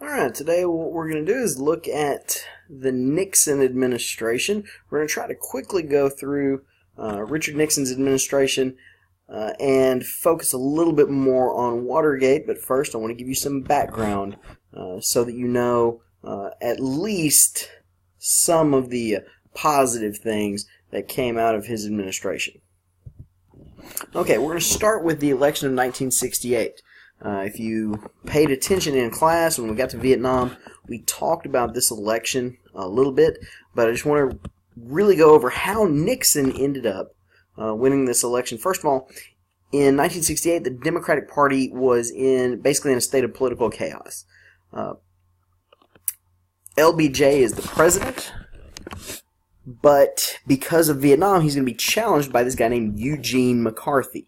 Alright, today what we're going to do is look at the Nixon administration. We're going to try to quickly go through Richard Nixon's administration and focus a little bit more on Watergate, but first I want to give you some background so that you know at least some of the positive things that came out of his administration. Okay, we're going to start with the election of 1968. If you paid attention in class when we got to Vietnam, we talked about this election a little bit, but I just want to really go over how Nixon ended up winning this election. First of all, in 1968, the Democratic Party was basically in a state of political chaos. LBJ is the president, but because of Vietnam, he's going to be challenged by this guy named Eugene McCarthy.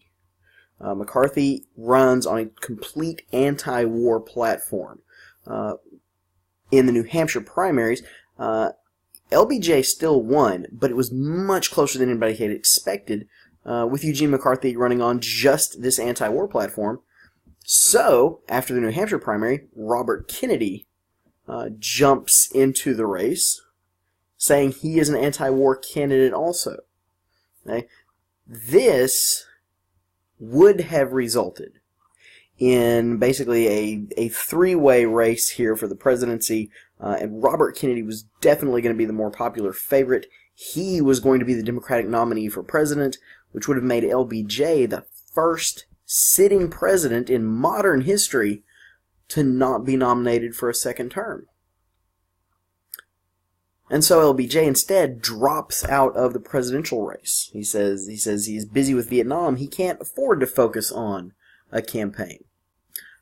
McCarthy runs on a complete anti-war platform. In the New Hampshire primaries, LBJ still won, but it was much closer than anybody had expected, with Eugene McCarthy running on just this anti-war platform. So, after the New Hampshire primary, Robert Kennedy jumps into the race, saying he is an anti-war candidate also. Okay? This would have resulted in basically a three-way race here for the presidency, and Robert Kennedy was definitely going to be the more popular favorite. He was going to be the Democratic nominee for president, which would have made LBJ the first sitting president in modern history to not be nominated for a second term. And so LBJ instead drops out of the presidential race. He says he's busy with Vietnam. He can't afford to focus on a campaign.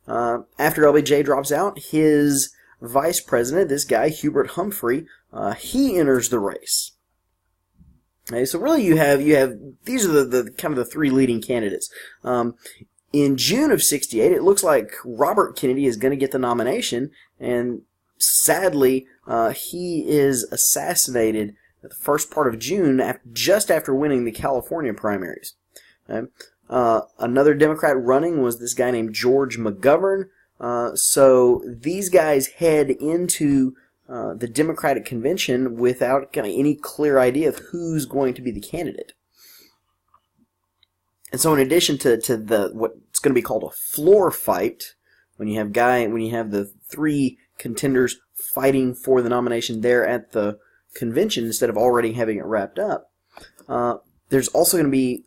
After LBJ drops out, his vice president, this guy, Hubert Humphrey, he enters the race. Okay, so really you have these are the kind of the three leading candidates. In June of '68, it looks like Robert Kennedy is going to get the nomination, and sadly, he is assassinated at the first part of June, just after winning the California primaries. Okay? Another Democrat running was this guy named George McGovern. So these guys head into the Democratic convention without kind of any clear idea of who's going to be the candidate. And so, in addition to what's going to be called a floor fight, when you have the three contenders fighting for the nomination there at the convention instead of already having it wrapped up, there's also going to be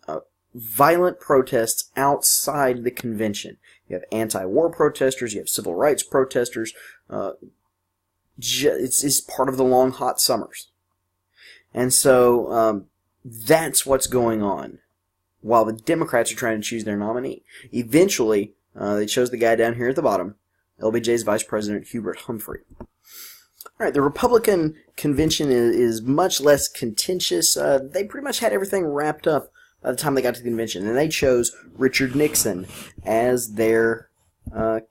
violent protests outside the convention. You have anti-war protesters, you have civil rights protesters. It's part of the long, hot summers. And so that's what's going on while the Democrats are trying to choose their nominee. Eventually, they chose the guy down here at the bottom, LBJ's vice president, Hubert Humphrey. All right, the Republican convention is much less contentious. They pretty much had everything wrapped up by the time they got to the convention, and they chose Richard Nixon as their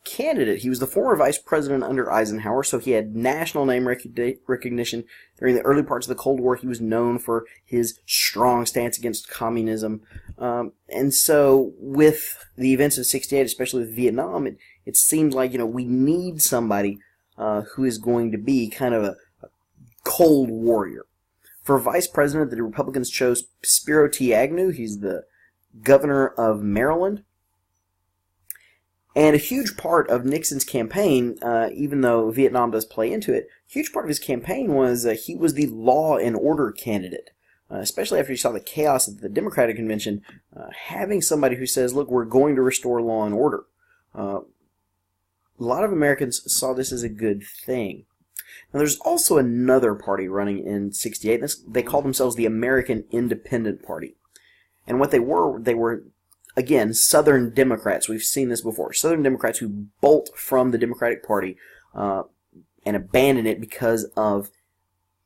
candidate. He was the former vice president under Eisenhower, so he had national name recognition. During the early parts of the Cold War, he was known for his strong stance against communism. And so with the events of '68, especially with Vietnam, it seemed like, we need somebody who is going to be kind of a cold warrior. For vice president, the Republicans chose Spiro T Agnew. He's the governor of Maryland. And a huge part of Nixon's campaign, even though Vietnam does play into it, a huge part of his campaign was he was the law and order candidate. Especially after you saw the chaos at the Democratic convention, having somebody who says, look, we're going to restore law and order. A lot of Americans saw this as a good thing. Now, there's also another party running in '68. They called themselves the American Independent Party. And what they were, again, Southern Democrats. We've seen this before. Southern Democrats who bolt from the Democratic Party and abandon it because of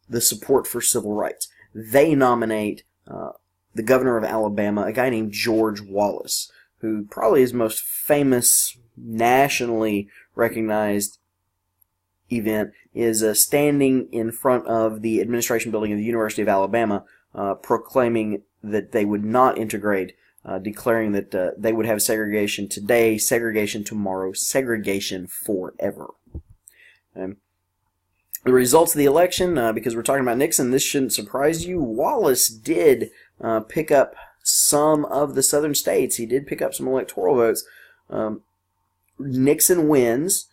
the support for civil rights. They nominate the governor of Alabama, a guy named George Wallace, who probably is most famous, nationally recognized event is standing in front of the administration building of the University of Alabama, proclaiming that they would not integrate, declaring that they would have segregation today, segregation tomorrow, segregation forever. And the results of the election, because we're talking about Nixon, this shouldn't surprise you. Wallace did pick up some of the southern states. He did pick up some electoral votes. Nixon wins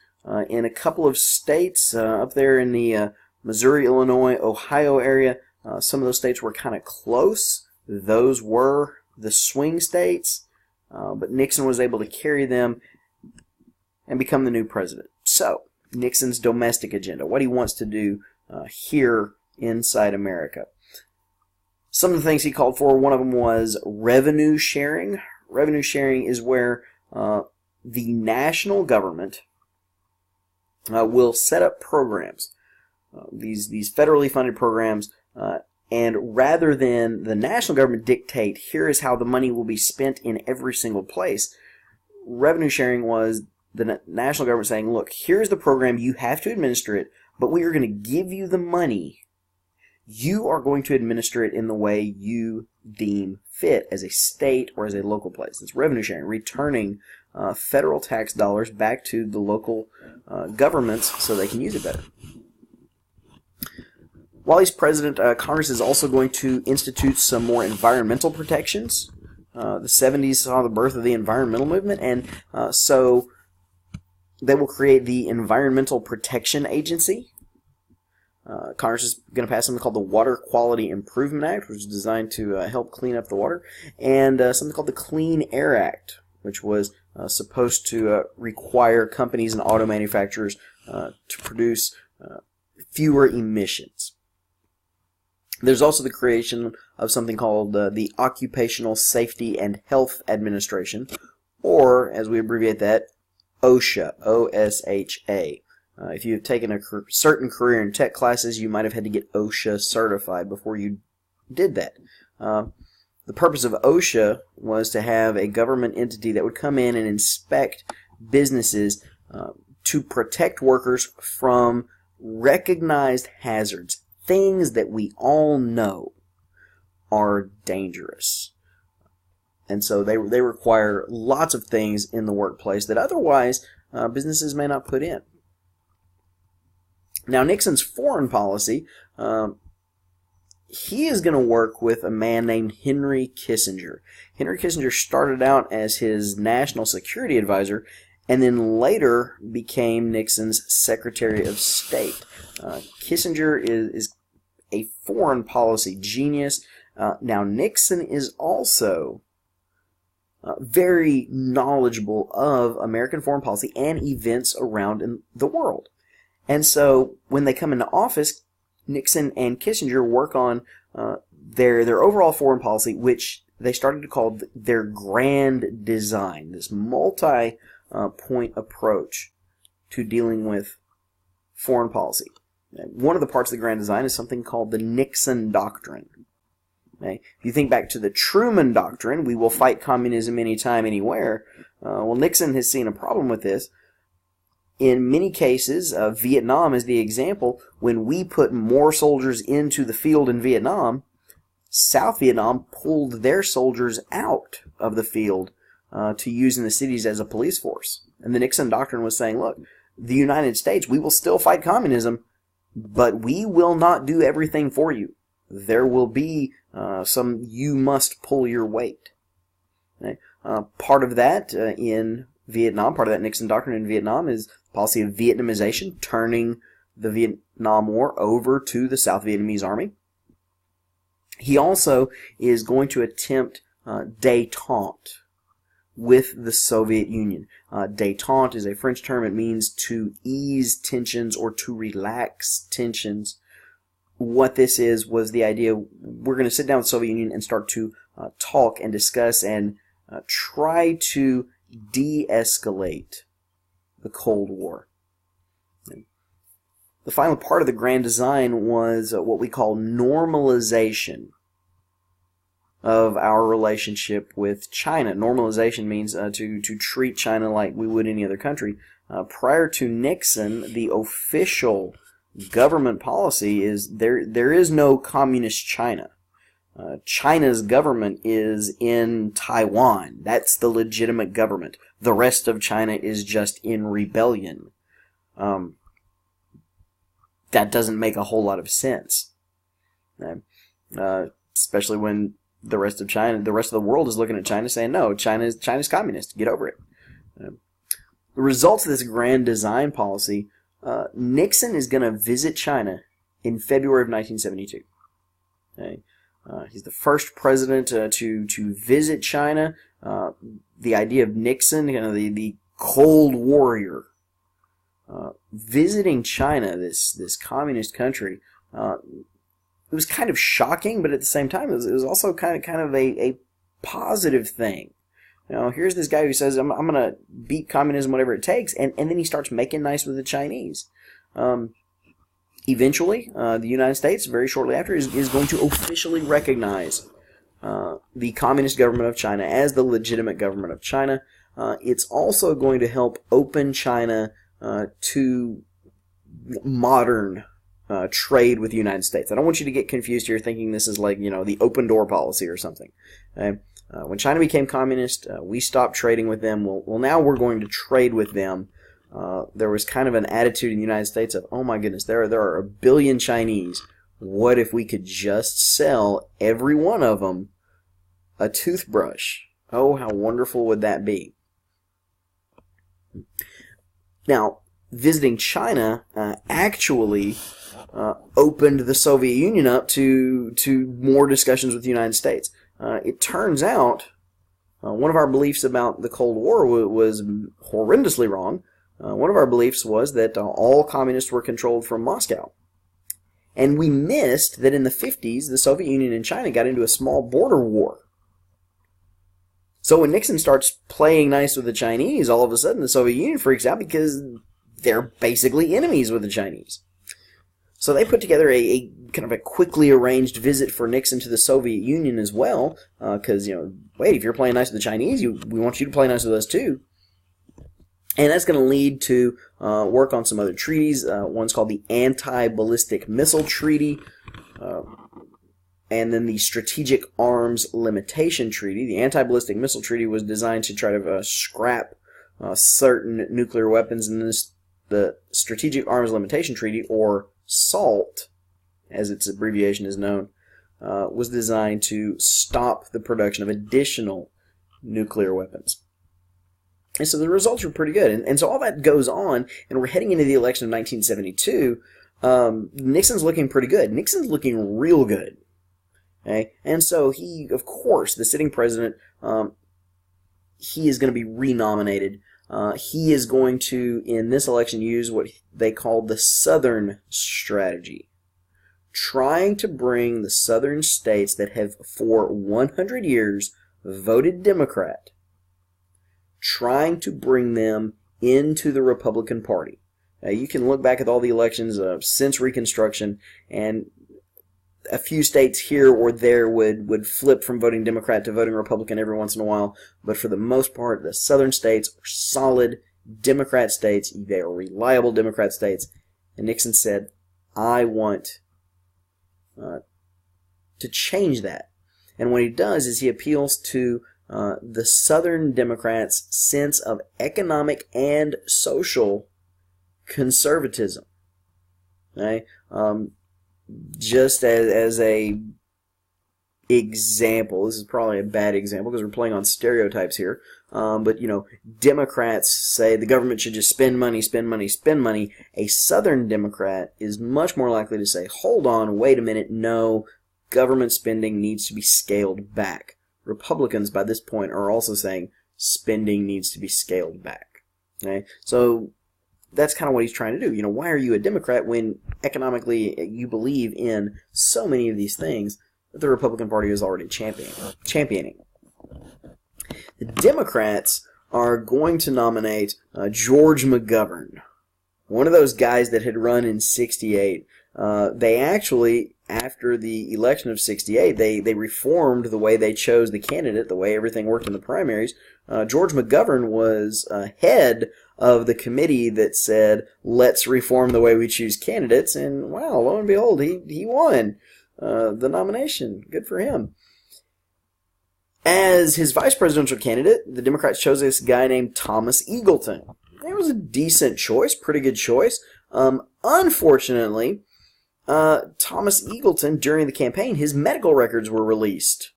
in a couple of states up there in the Missouri, Illinois, Ohio area. Some of those states were kind of close. Those were the swing states, but Nixon was able to carry them and become the new president. So, Nixon's domestic agenda, what he wants to do here inside America. Some of the things he called for, one of them was revenue sharing. Revenue sharing is where the national government will set up programs, these federally funded programs, and rather than the national government dictate, here is how the money will be spent in every single place, revenue sharing was the national government saying, look, here's the program, you have to administer it, but we are going to give you the money. You are going to administer it in the way you deem fit as a state or as a local place. It's revenue sharing, returning federal tax dollars back to the local governments so they can use it better. While he's president, Congress is also going to institute some more environmental protections. The 70s saw the birth of the environmental movement, and so they will create the Environmental Protection Agency. Congress is going to pass something called the Water Quality Improvement Act, which is designed to help clean up the water, and something called the Clean Air Act, which was supposed to require companies and auto manufacturers to produce fewer emissions. There's also the creation of something called the Occupational Safety and Health Administration, or, as we abbreviate that, OSHA, O-S-H-A. If you've taken a certain career in tech classes, you might have had to get OSHA certified before you did that. The purpose of OSHA was to have a government entity that would come in and inspect businesses to protect workers from recognized hazards, things that we all know are dangerous. And so they require lots of things in the workplace that otherwise businesses may not put in. Now, Nixon's foreign policy, he is going to work with a man named Henry Kissinger. Henry Kissinger started out as his national security advisor and then later became Nixon's Secretary of State. Kissinger is a foreign policy genius. Now, Nixon is also very knowledgeable of American foreign policy and events around in the world. And so when they come into office, Nixon and Kissinger work on their overall foreign policy, which they started to call their grand design, this multi-point approach to dealing with foreign policy. And one of the parts of the grand design is something called the Nixon Doctrine. Okay? If you think back to the Truman Doctrine, we will fight communism anytime, anywhere. Well, Nixon has seen a problem with this. In many cases, Vietnam is the example. When we put more soldiers into the field in Vietnam, South Vietnam pulled their soldiers out of the field to use in the cities as a police force. And the Nixon Doctrine was saying, look, the United States, we will still fight communism, but we will not do everything for you. There will be some you must pull your weight. Okay? Part of that in Vietnam, part of that Nixon Doctrine in Vietnam is policy of Vietnamization, turning the Vietnam War over to the South Vietnamese army. He also is going to attempt détente with the Soviet Union. Détente is a French term. It means to ease tensions or to relax tensions. What this was the idea, we're going to sit down with the Soviet Union and start to talk and discuss and try to de-escalate the Cold War. The final part of the grand design was what we call normalization of our relationship with China. Normalization means to treat China like we would any other country. Prior to Nixon, the official government policy is there is no communist China. China's government is in Taiwan. That's the legitimate government. The rest of China is just in rebellion. that doesn't make a whole lot of sense. Especially when the rest of the world is looking at China saying, no, China's communist. Get over it. The results of this grand design policy, Nixon is going to visit China in February of 1972. Okay? He's the first president to visit China. The idea of Nixon, the Cold Warrior, visiting China, this communist country, it was kind of shocking, but at the same time, it was also kind of a positive thing. Here's this guy who says, I'm going to beat communism, whatever it takes, and then he starts making nice with the Chinese. Eventually, the United States, very shortly after, is going to officially recognize the Communist government of China as the legitimate government of China. It's also going to help open China to modern trade with the United States. I don't want you to get confused here thinking this is like, the open door policy or something. Okay? When China became communist, we stopped trading with them. Well, now we're going to trade with them. There was kind of an attitude in the United States of, oh my goodness, there are 1 billion Chinese. What if we could just sell every one of them a toothbrush? Oh, how wonderful would that be? Now, visiting China actually opened the Soviet Union up to more discussions with the United States. It turns out one of our beliefs about the Cold War was horrendously wrong. One of our beliefs was that all communists were controlled from Moscow. And we missed that in the 50s, the Soviet Union and China got into a small border war. So when Nixon starts playing nice with the Chinese, all of a sudden the Soviet Union freaks out because they're basically enemies with the Chinese. So they put together a kind of a quickly arranged visit for Nixon to the Soviet Union as well, because, wait, if you're playing nice with the Chinese, we want you to play nice with us too. And that's going to lead to work on some other treaties. One's called the Anti-Ballistic Missile Treaty, and then the Strategic Arms Limitation Treaty. The Anti-Ballistic Missile Treaty was designed to try to scrap certain nuclear weapons, and the Strategic Arms Limitation Treaty, or SALT, as its abbreviation is known, was designed to stop the production of additional nuclear weapons. And so the results were pretty good. And so all that goes on, and we're heading into the election of 1972. Nixon's looking pretty good. Nixon's looking real good. Okay? And so he, of course, the sitting president, he is going to be renominated. He is going to, in this election, use what they call the Southern strategy. Trying to bring the Southern states that have for 100 years voted Democrat, trying to bring them into the Republican Party. You can look back at all the elections since Reconstruction, and a few states here or there would flip from voting Democrat to voting Republican every once in a while, but for the most part, the Southern states are solid Democrat states. They are reliable Democrat states. And Nixon said, I want to change that. And what he does is he appeals to the Southern Democrats' sense of economic and social conservatism. Okay? Just as a example, this is probably a bad example because we're playing on stereotypes here, but Democrats say the government should just spend money, spend money, spend money. A Southern Democrat is much more likely to say, hold on, wait a minute, no, government spending needs to be scaled back. Republicans, by this point, are also saying spending needs to be scaled back. Okay? So that's kind of what he's trying to do. Why are you a Democrat when economically you believe in so many of these things that the Republican Party is already championing? The Democrats are going to nominate George McGovern, one of those guys that had run in '68. They actually, after the election of '68, they reformed the way they chose the candidate, the way everything worked in the primaries. George McGovern was head of the committee that said, let's reform the way we choose candidates, and wow, lo and behold, he won the nomination. Good for him. As his vice presidential candidate, the Democrats chose this guy named Thomas Eagleton. It was a decent choice, pretty good choice. Unfortunately, Thomas Eagleton, during the campaign, his medical records were released.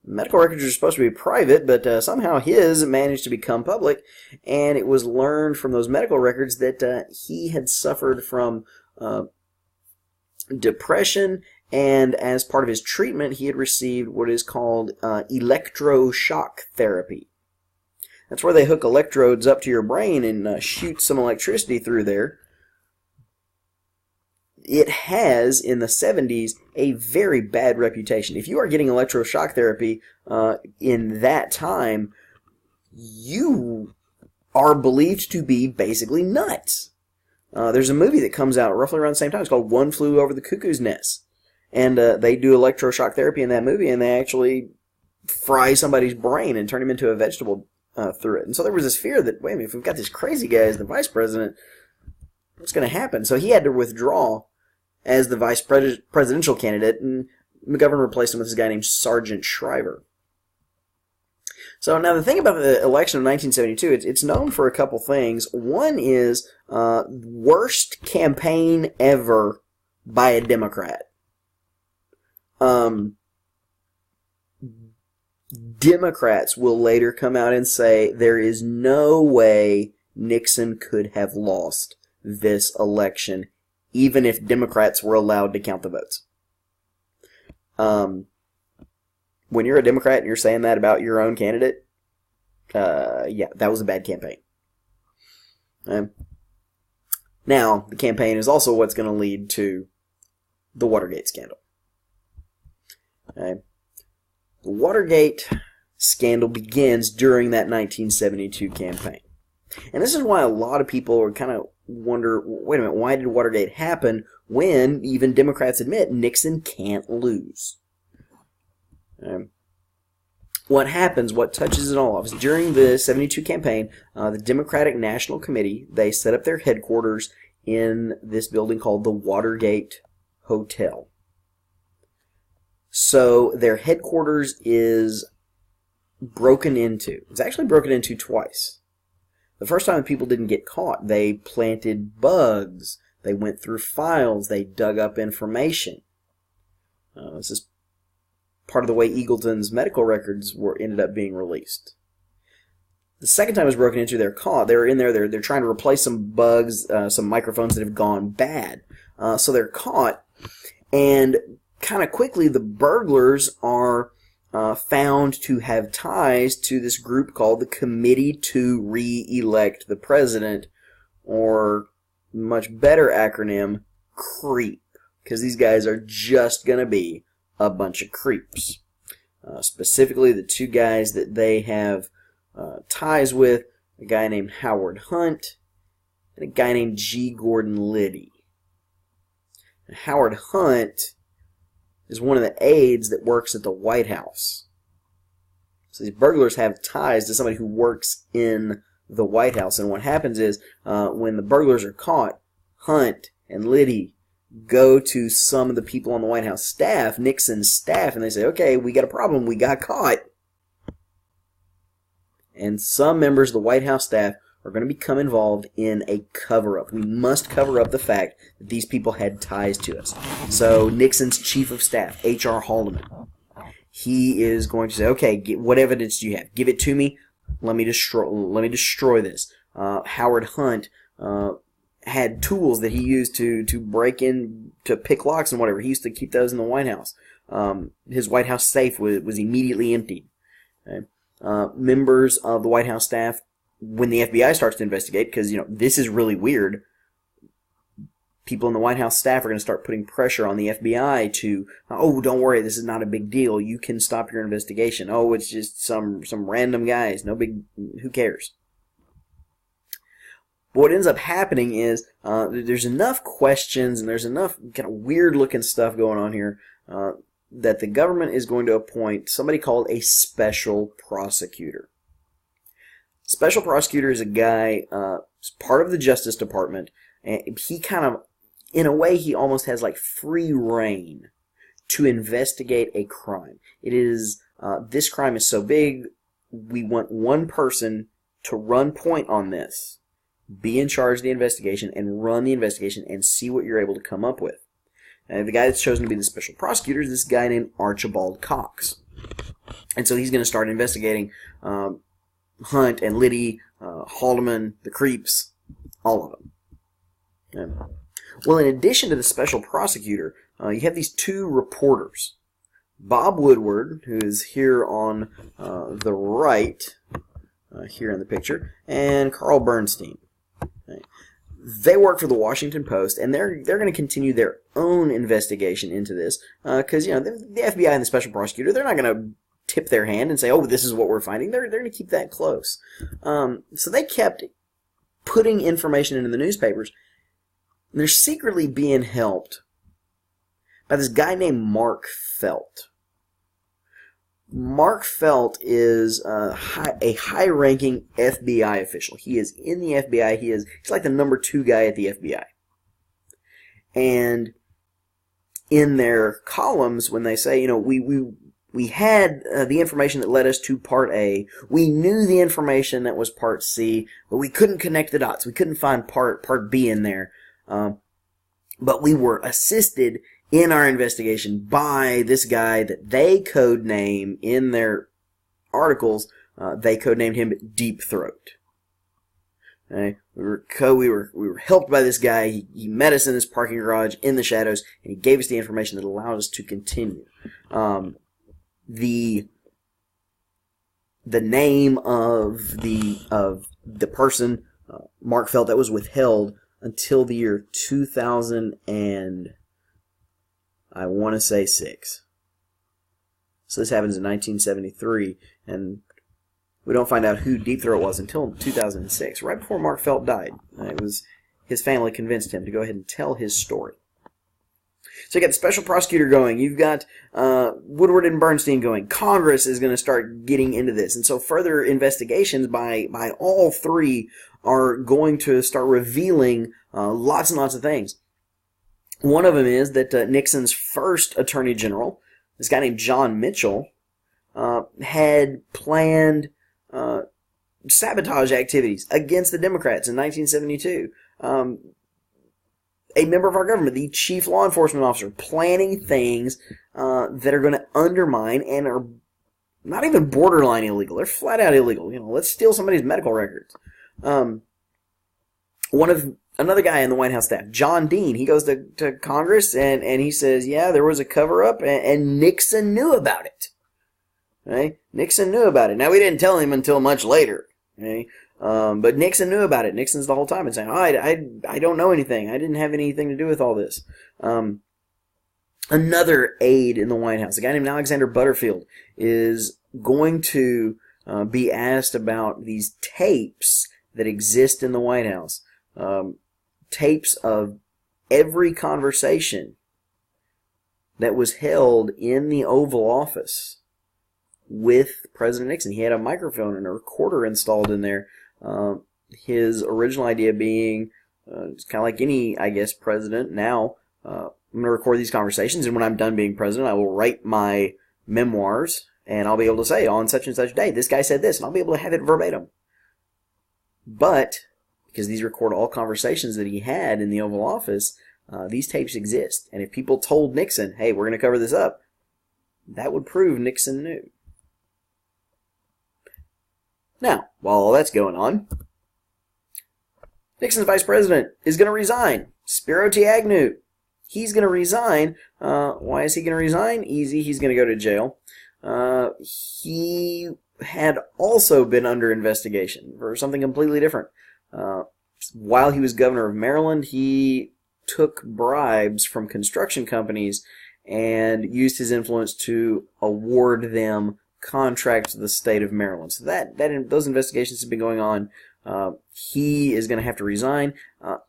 Medical records are supposed to be private, but somehow his managed to become public, and it was learned from those medical records that he had suffered from depression, and as part of his treatment, he had received what is called electroshock therapy. That's where they hook electrodes up to your brain and shoot some electricity through there. It has, in the 70s, a very bad reputation. If you are getting electroshock therapy in that time, you are believed to be basically nuts. There's a movie that comes out roughly around the same time. It's called One Flew Over the Cuckoo's Nest. And they do electroshock therapy in that movie, and they actually fry somebody's brain and turn him into a vegetable through it. And so there was this fear that, wait a minute, if we've got this crazy guy as the vice president, what's going to happen? So he had to withdraw as the vice presidential candidate, and McGovern replaced him with this guy named Sergeant Shriver. So now the thing about the election of 1972, it's known for a couple things. One is worst campaign ever by a Democrat. Democrats will later come out and say there is no way Nixon could have lost this election, even if Democrats were allowed to count the votes. When you're a Democrat and you're saying that about your own candidate, yeah, that was a bad campaign. Now, the campaign is also what's going to lead to the Watergate scandal. The Watergate scandal begins during that 1972 campaign. And this is why a lot of people are kind of wonder, wait a minute, why did Watergate happen when even Democrats admit Nixon can't lose? What happens, what touches it all off, is during the 72 campaign, the Democratic National Committee, they set up their headquarters in this building called the Watergate Hotel. So their headquarters is broken into. It's actually broken into twice. The first time people didn't get caught, they planted bugs, they went through files, they dug up information. This is part of the way Eagleton's medical records ended up being released. The second time it was broken into, they're caught. They're in there, they're trying to replace some bugs, some microphones that have gone bad. So they're caught, and kind of quickly the burglars are found to have ties to this group called the Committee to Re-elect the President, or much better acronym, CREEP, because these guys are just going to be a bunch of creeps. Specifically, the two guys that they have ties with, a guy named Howard Hunt and a guy named G. Gordon Liddy. And Howard Hunt is one of the aides that works at the White House. So these burglars have ties to somebody who works in the White House. And what happens is, when the burglars are caught, Hunt and Liddy go to some of the people on the White House staff, Nixon's staff, and they say, okay, we got a problem, we got caught. And some members of the White House staff are going to become involved in a cover-up. We must cover up the fact that these people had ties to us. So Nixon's chief of staff, H.R. Haldeman, he is going to say, okay, what evidence do you have? Give it to me. Let me destroy this. Howard Hunt had tools that he used to break in, to pick locks and whatever. He used to keep those in the White House. His White House safe was immediately emptied. Okay? Members of the White House staff, when the FBI starts to investigate, because this is really weird, people in the White House staff are going to start putting pressure on the FBI to, oh, don't worry, this is not a big deal. You can stop your investigation. Oh, it's just some random guys. No big, who cares? But what ends up happening is there's enough questions and there's enough kind of weird-looking stuff going on here that the government is going to appoint somebody called a special prosecutor. Special prosecutor is a guy, part of the Justice Department, and he kind of, in a way, he almost has like free reign to investigate a crime. It is, this crime is so big, we want one person to run point on this be in charge of the investigation and run the investigation and see what you're able to come up with. The guy that's chosen to be the special prosecutor is this guy named Archibald Cox. And so he's going to start investigating Hunt and Liddy, Haldeman, the Creeps, all of them. Okay. Well, in addition to the special prosecutor, you have these two reporters. Bob Woodward, who is here on the right, here in the picture, and Carl Bernstein. Okay. They work for the Washington Post, and they're going to continue their own investigation into this, because the FBI and the special prosecutor, they're not going to tip their hand and say, "Oh, this is what we're finding." They're going to keep that close. So they kept putting information into the newspapers. They're secretly being helped by this guy named Mark Felt. Mark Felt is a high-ranking FBI official. He is in the FBI. He's like the number 2 guy at the FBI. And in their columns, when they say, we had the information that led us to Part A. We knew the information that was Part C, but we couldn't connect the dots. We couldn't find Part B in there. But we were assisted in our investigation by this guy that they codename in their articles. They codenamed him Deep Throat. Okay? We were helped by this guy. He met us in this parking garage in the shadows, and he gave us the information that allowed us to continue. The name of the person, Mark Felt, that was withheld until the year 2000 and I want to say 6. So this happens in 1973, and we don't find out who Deep Throat was until 2006, right before Mark Felt died. It was his family convinced him to go ahead and tell his story. So you got the special prosecutor going. You've got Woodward and Bernstein going. Congress is going to start getting into this. And so further investigations by all three are going to start revealing lots and lots of things. One of them is that Nixon's first attorney general, this guy named John Mitchell, had planned sabotage activities against the Democrats in 1972. A member of our government, the chief law enforcement officer, planning things that are going to undermine and are not even borderline illegal. They're flat out illegal. Let's steal somebody's medical records. Another guy in the White House staff, John Dean, he goes to Congress and he says, yeah, there was a cover-up and Nixon knew about it. Right? Nixon knew about it. Now, we didn't tell him until much later. Okay? But Nixon knew about it. Nixon's the whole time and saying, I don't know anything. I didn't have anything to do with all this. Another aide in the White House, a guy named Alexander Butterfield, is going to be asked about these tapes that exist in the White House. Tapes of every conversation that was held in the Oval Office with President Nixon. He had a microphone and a recorder installed in there. His original idea being, it's kind of like any, I guess, president now, I'm going to record these conversations, and when I'm done being president, I will write my memoirs, and I'll be able to say, on such and such day, this guy said this, and I'll be able to have it verbatim. But because these record all conversations that he had in the Oval Office, these tapes exist. And if people told Nixon, hey, we're going to cover this up, that would prove Nixon knew. Now, while all that's going on, Nixon's vice president is going to resign. Spiro T Agnew. He's going to resign. Why is he going to resign? Easy, he's going to go to jail. He had also been under investigation for something completely different. While he was governor of Maryland, he took bribes from construction companies and used his influence to award them contracts to the state of Maryland. So those investigations have been going on. He is going to have to resign.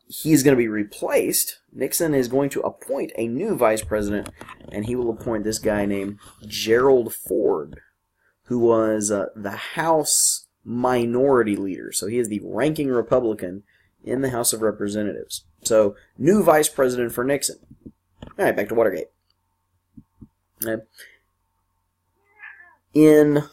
He is going to be replaced. Nixon is going to appoint a new vice president, and he will appoint this guy named Gerald Ford, who was the House Minority Leader. So he is the ranking Republican in the House of Representatives. So, new vice president for Nixon. All right, back to Watergate. In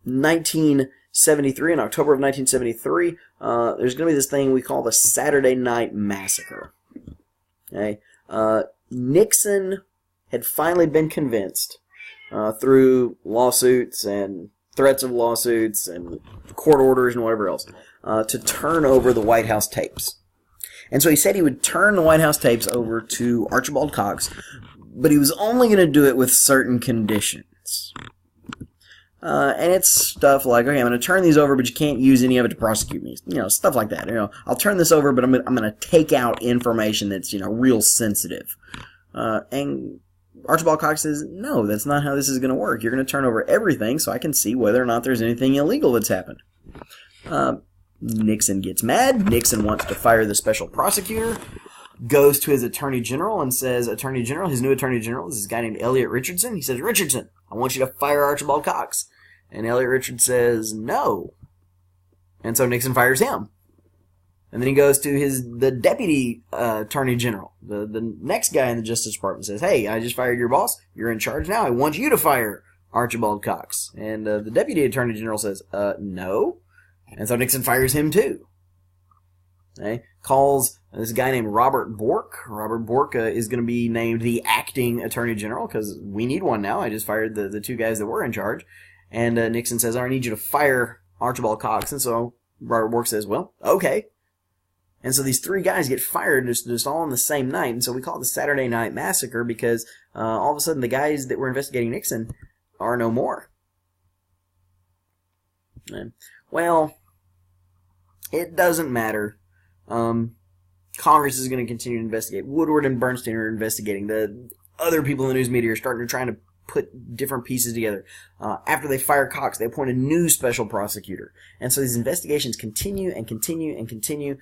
1973, in October of 1973, there's going to be this thing we call the Saturday Night Massacre. Okay? Nixon had finally been convinced through lawsuits and threats of lawsuits and court orders and whatever else to turn over the White House tapes. And so he said he would turn the White House tapes over to Archibald Cox, but he was only going to do it with certain conditions. And it's stuff like, okay, I'm going to turn these over, but you can't use any of it to prosecute me. You know, stuff like that. You know, I'll turn this over, but I'm going to take out information that's, you know, real sensitive. And Archibald Cox says, no, that's not how this is going to work. You're going to turn over everything so I can see whether or not there's anything illegal that's happened. Nixon gets mad. Nixon wants to fire the special prosecutor. Goes to his attorney general and says, Attorney General, his new attorney general is this guy named Elliot Richardson. He says, Richardson, I want you to fire Archibald Cox. And Elliot Richardson says, no. And so Nixon fires him. And then he goes to the deputy attorney general, the next guy in the Justice Department, says, hey, I just fired your boss. You're in charge now. I want you to fire Archibald Cox. And the deputy attorney general says, no. And so Nixon fires him too. Okay? Calls this guy named Robert Bork. Robert Bork is going to be named the acting attorney general because we need one now. I just fired the two guys that were in charge. And Nixon says, I need you to fire Archibald Cox. And so Robert Bork says, well, okay. And so these three guys get fired just all on the same night. And so we call it the Saturday Night Massacre because all of a sudden the guys that were investigating Nixon are no more. And, well, it doesn't matter. Congress is going to continue to investigate. Woodward and Bernstein are investigating. The other people in the news media are trying to put different pieces together. After they fire Cox, they appoint a new special prosecutor. And so these investigations continue and continue and continue.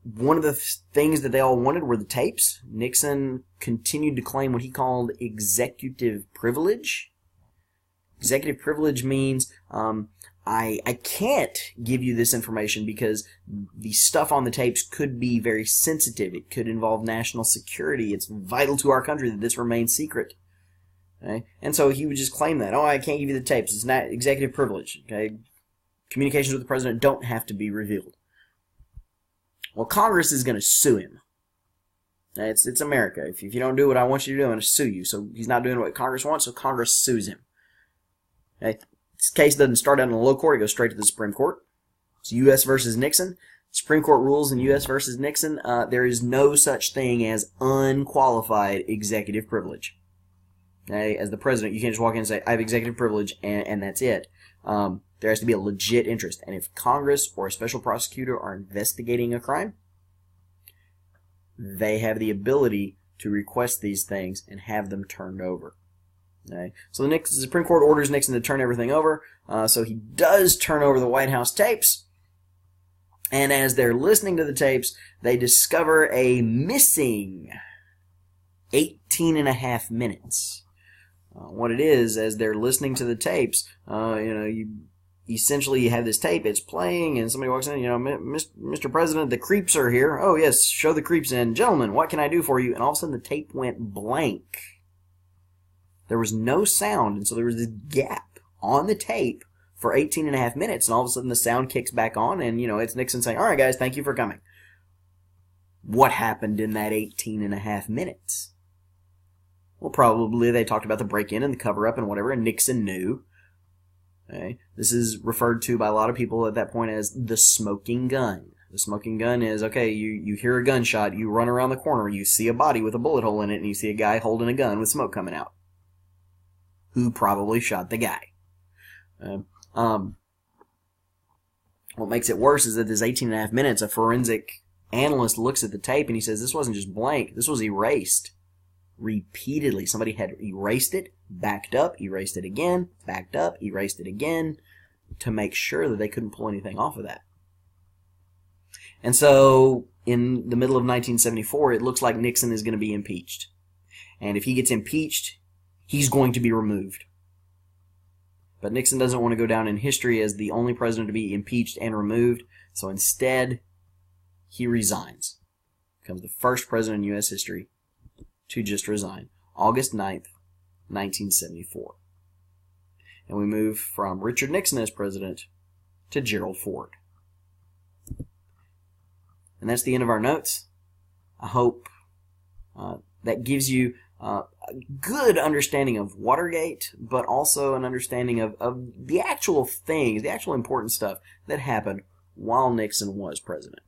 One of the things that they all wanted were the tapes. Nixon continued to claim what he called executive privilege. Executive privilege means I can't give you this information because the stuff on the tapes could be very sensitive. It could involve national security. It's vital to our country that this remains secret. Okay? And so he would just claim that. Oh, I can't give you the tapes. It's not executive privilege. Okay? Communications with the president don't have to be revealed. Well, Congress is going to sue him. It's America. If you don't do what I want you to do, I'm going to sue you. So he's not doing what Congress wants, so Congress sues him. Okay? This case doesn't start out in the low court. It goes straight to the Supreme Court. It's U.S. versus Nixon. Supreme Court rules in U.S. versus Nixon. There is no such thing as unqualified executive privilege. Okay? As the president, you can't just walk in and say, I have executive privilege, and that's it. There has to be a legit interest. And if Congress or a special prosecutor are investigating a crime, they have the ability to request these things and have them turned over. Okay. So the Supreme Court orders Nixon to turn everything over. So he does turn over the White House tapes. And as they're listening to the tapes, they discover a missing 18 and a half minutes. What it is, as they're listening to the tapes, you essentially have this tape, it's playing, and somebody walks in, Mr. President, the creeps are here. Oh, yes, show the creeps in. Gentlemen, what can I do for you? And all of a sudden the tape went blank. There was no sound, and so there was this gap on the tape for 18 and a half minutes, and all of a sudden the sound kicks back on, and, it's Nixon saying, all right, guys, thank you for coming. What happened in that 18 and a half minutes? Well, probably they talked about the break-in and the cover-up and whatever, and Nixon knew. Okay? This is referred to by a lot of people at that point as the smoking gun. The smoking gun is, okay, you hear a gunshot, you run around the corner, you see a body with a bullet hole in it, and you see a guy holding a gun with smoke coming out. Who probably shot the guy. What makes it worse is that this 18 and a half minutes, a forensic analyst looks at the tape and he says, this wasn't just blank, this was erased. Repeatedly. Somebody had erased it, backed up, erased it again, backed up, erased it again, to make sure that they couldn't pull anything off of that. And so, in the middle of 1974, it looks like Nixon is going to be impeached. And if he gets impeached, he's going to be removed. But Nixon doesn't want to go down in history as the only president to be impeached and removed, so instead, he resigns. Becomes the first president in U.S. history to just resign. August 9th, 1974. And we move from Richard Nixon as president to Gerald Ford. And that's the end of our notes. I hope that gives you a good understanding of Watergate, but also an understanding of the actual things, the actual important stuff that happened while Nixon was president.